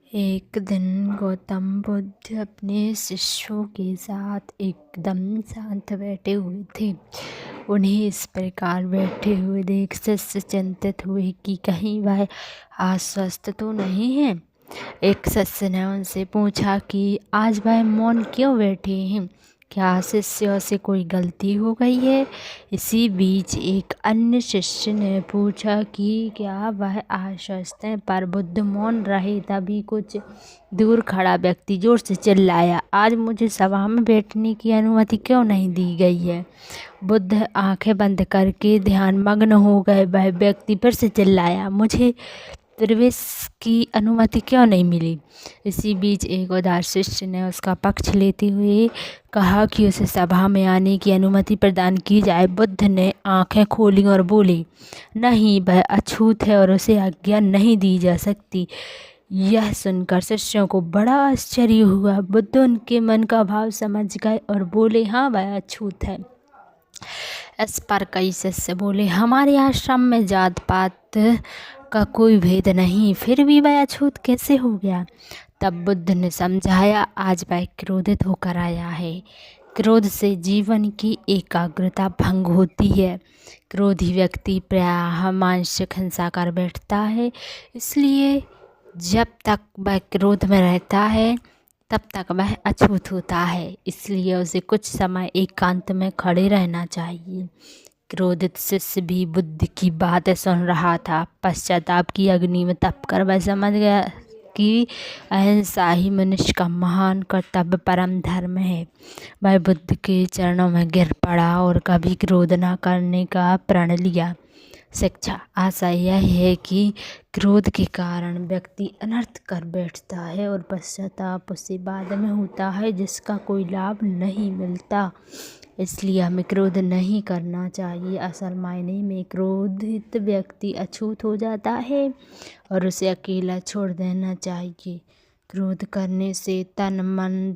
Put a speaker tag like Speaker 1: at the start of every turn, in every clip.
Speaker 1: एक दिन गौतम बुद्ध अपने शिष्यों के साथ एकदम शांत बैठे हुए थे। उन्हें इस प्रकार बैठे हुए देख शिष्य चिंतित हुए कि कहीं वह अस्वस्थ तो नहीं है। एक शिष्य ने उनसे पूछा कि आज वह मौन क्यों बैठे हैं, क्या शिष्यों से कोई गलती हो गई है। इसी बीच एक अन्य शिष्य ने पूछा कि क्या वह आश्वस्त हैं, पर बुद्ध मौन रहे। तभी कुछ दूर खड़ा व्यक्ति जोर से चिल्लाया, आज मुझे सभा में बैठने की अनुमति क्यों नहीं दी गई है। बुद्ध आंखें बंद करके ध्यान मग्न हो गए। वह व्यक्ति फिर से चिल्लाया, मुझे प्रवेश की अनुमति क्यों नहीं मिली। इसी बीच एक उदार शिष्य ने उसका पक्ष लेते हुए कहा कि उसे सभा में आने की अनुमति प्रदान की जाए। बुद्ध ने आंखें खोली और बोले, नहीं, वह अछूत है और उसे आज्ञा नहीं दी जा सकती। यह सुनकर शिष्यों को बड़ा आश्चर्य हुआ। बुद्ध उनके मन का भाव समझ गए और बोले, हाँ, वह अछूत है। इस पर कई शिष्य बोले, हमारे आश्रम में जात पात का कोई भेद नहीं, फिर भी वह अछूत कैसे हो गया। तब बुद्ध ने समझाया, आज वह क्रोधित होकर आया है। क्रोध से जीवन की एकाग्रता भंग होती है। क्रोधी व्यक्ति प्रायः मानसिक हिंसा कर बैठता है। इसलिए जब तक वह क्रोध में रहता है तब तक वह अछूत होता है। इसलिए उसे कुछ समय एकांत में खड़े रहना चाहिए। क्रोधित शिष्य भी बुद्ध की बातें सुन रहा था। पश्चाताप की अग्नि में तपकर वह समझ गया कि अहिंसा ही मनुष्य का महान कर्तव्य परम धर्म है। वह बुद्ध के चरणों में गिर पड़ा और कभी क्रोध न करने का प्रण लिया। शिक्षा आशा यह है कि क्रोध के कारण व्यक्ति अनर्थ कर बैठता है और पश्चाताप उसे बाद में होता है, जिसका कोई लाभ नहीं मिलता। इसलिए हमें क्रोध नहीं करना चाहिए। असल मायने में क्रोधित व्यक्ति अछूत हो जाता है और उसे अकेला छोड़ देना चाहिए। क्रोध करने से तन मन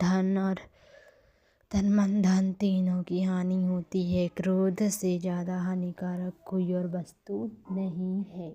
Speaker 1: धन तीनों की हानि होती है। क्रोध से ज़्यादा हानिकारक कोई और वस्तु नहीं है।